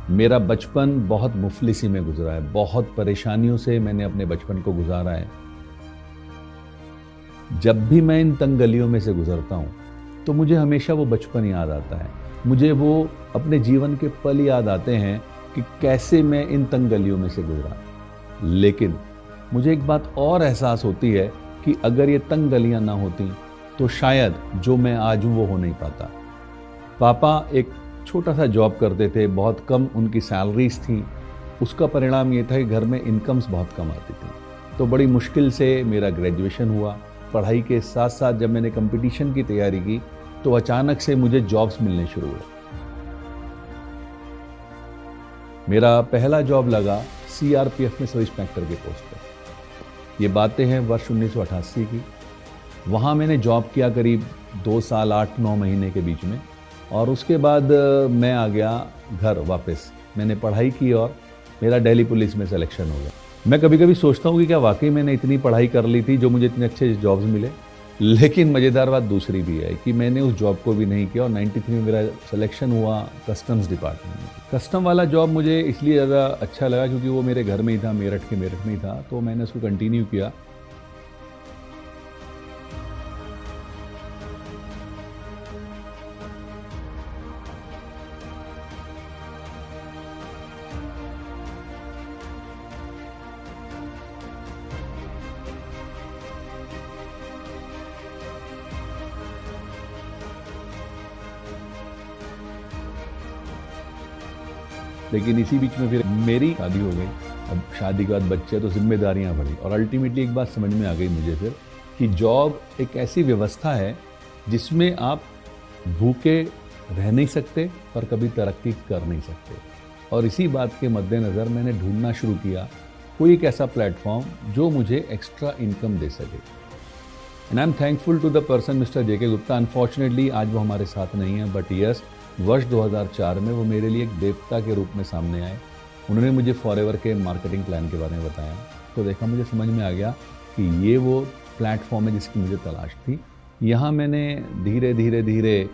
मेरा बचपन बहुत मुफलिसी में गुजरा है, बहुत परेशानियों से मैंने अपने बचपन को गुजारा है। जब भी मैं इन तंग गलियों में से गुजरता हूँ तो मुझे हमेशा वो बचपन याद आता है। मुझे वो अपने जीवन के पल याद आते हैं कि कैसे मैं इन तंग गलियों में से गुजरा। लेकिन मुझे एक बात और एहसास होती है कि अगर ये तंग गलियां ना होती तो शायद जो मैं आज हूँ वो हो नहीं पाता। पापा एक छोटा सा जॉब करते थे, बहुत कम उनकी सैलरीज थी। उसका परिणाम ये था कि घर में इनकम्स बहुत कम आती थी। तो बड़ी मुश्किल से मेरा ग्रेजुएशन हुआ। पढ़ाई के साथ साथ जब मैंने कंपटीशन की तैयारी की तो अचानक से मुझे जॉब्स मिलने शुरू हुए। मेरा पहला जॉब लगा सीआरपीएफ में सब इंस्पेक्टर के पोस्ट पर। ये बातें हैं वर्ष 1988 की। वहाँ मैंने जॉब किया करीब 2 साल 8-9 महीने के बीच में, और उसके बाद मैं आ गया घर वापस। मैंने पढ़ाई की और मेरा दिल्ली पुलिस में सिलेक्शन हो गया। मैं कभी कभी सोचता हूँ कि क्या वाकई मैंने इतनी पढ़ाई कर ली थी जो मुझे इतने अच्छे जॉब्स मिले। लेकिन मज़ेदार बात दूसरी भी है कि मैंने उस जॉब को भी नहीं किया और 93 में मेरा सिलेक्शन हुआ कस्टम्स डिपार्टमेंट में। कस्टम वाला जॉब मुझे इसलिए ज़्यादा अच्छा लगा क्योंकि वो मेरे घर में ही था, मेरठ में ही था, तो मैंने उसको कंटिन्यू किया। लेकिन इसी बीच में फिर मेरी शादी हो गई। अब शादी के बाद बच्चे, तो जिम्मेदारियां बढ़ी और अल्टीमेटली एक बात समझ में आ गई मुझे फिर कि जॉब एक ऐसी व्यवस्था है जिसमें आप भूखे रह नहीं सकते पर कभी तरक्की कर नहीं सकते। और इसी बात के मद्देनज़र मैंने ढूंढना शुरू किया कोई एक ऐसा प्लेटफॉर्म जो मुझे एक्स्ट्रा इनकम दे सके। And I am thankful to the person mister JK Gupta. Unfortunately आज वो हमारे साथ नहीं है, बट यस, वर्ष 2004 में वो मेरे लिए एक देवता के रूप में सामने आए। उन्होंने मुझे फॉरएवर के मार्केटिंग प्लान के बारे में बताया। तो देखा, मुझे समझ में आ गया कि ये वो प्लेटफॉर्म है जिसकी मुझे तलाश थी। यहाँ मैंने धीरे धीरे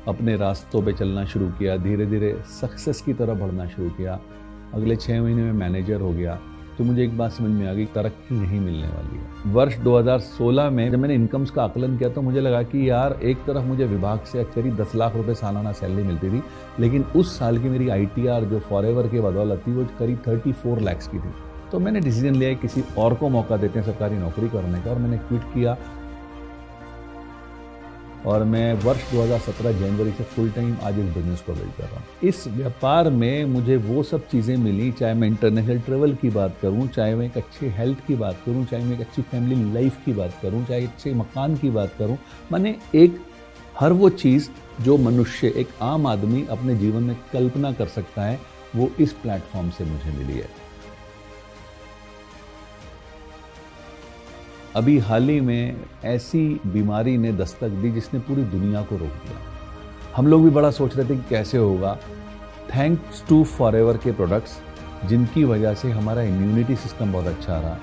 अपने रास्तों पे चलना शुरू किया, धीरे धीरे सक्सेस की तरफ बढ़ना शुरू किया। अगले 6 महीने में मैनेजर हो गया। तो मुझे एक बात समझ में आ गई, तरक्की नहीं मिलने वाली है। वर्ष 2016 में जब मैंने इनकम्स का आकलन किया तो मुझे लगा कि यार, एक तरफ मुझे विभाग से करीब 10 लाख रुपए सालाना सैलरी मिलती थी, लेकिन उस साल की मेरी आईटीआर जो फॉरएवर के बदौलत थी वो करीब 34 लाख की थी। तो मैंने डिसीजन लिया किसी और को मौका देते हैं सरकारी नौकरी करने का, और मैंने क्विट किया। और मैं वर्ष 2017 जनवरी से फुल टाइम आज इस बिजनेस को बिल्ड कर रहा हूँ। इस व्यापार में मुझे वो सब चीज़ें मिली, चाहे मैं इंटरनेशनल ट्रेवल की बात करूँ, चाहे मैं एक अच्छे हेल्थ की बात करूँ, चाहे मैं एक अच्छी फैमिली लाइफ की बात करूँ, चाहे अच्छे मकान की बात करूँ। मैंने एक हर वो चीज़ जो मनुष्य, एक आम आदमी अपने जीवन में कल्पना कर सकता है, वो इस प्लेटफॉर्म से मुझे मिली है। अभी हाल ही में ऐसी बीमारी ने दस्तक दी जिसने पूरी दुनिया को रोक दिया। हम लोग भी बड़ा सोच रहे थे कि कैसे होगा। थैंक्स टू फॉरएवर के प्रोडक्ट्स, जिनकी वजह से हमारा इम्यूनिटी सिस्टम बहुत अच्छा रहा,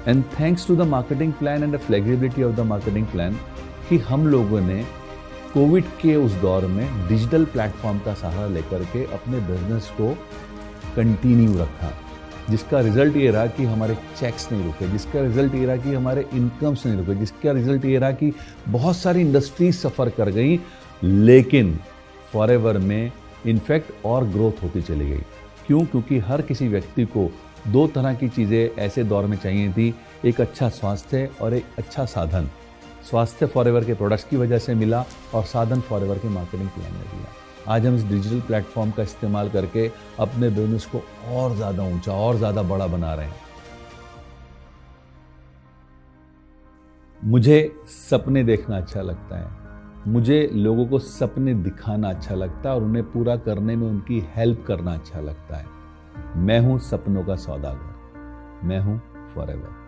and thanks to the marketing plan and the flexibility of the marketing plan, कि हम लोगों ने कोविड के उस दौर में डिजिटल प्लेटफॉर्म का सहारा लेकर के अपने बिजनेस को कंटिन्यू रखा, जिसका रिजल्ट ये रहा कि हमारे चेक्स नहीं रुके, जिसका रिजल्ट ये रहा कि हमारे इनकम्स नहीं रुके, जिसका रिजल्ट ये रहा कि बहुत सारी इंडस्ट्रीज सफ़र कर गई, लेकिन फॉरएवर में इनफैक्ट और ग्रोथ होती चली गई। क्यों? क्योंकि हर किसी व्यक्ति को 2 तरह की चीज़ें ऐसे दौर में चाहिए थी, एक अच्छा स्वास्थ्य और एक अच्छा साधन। स्वास्थ्य फॉरएवर के प्रोडक्ट्स की वजह से मिला और साधन फॉरएवर के मार्केटिंग प्लान ने दिया। आज हम इस डिजिटल प्लेटफॉर्म का इस्तेमाल करके अपने बिजनेस को और ज़्यादा ऊंचा और ज़्यादा बड़ा बना रहे हैं। मुझे सपने देखना अच्छा लगता है, मुझे लोगों को सपने दिखाना अच्छा लगता है और उन्हें पूरा करने में उनकी हेल्प करना अच्छा लगता है। मैं हूं सपनों का सौदागर, मैं हूं फॉरएवर।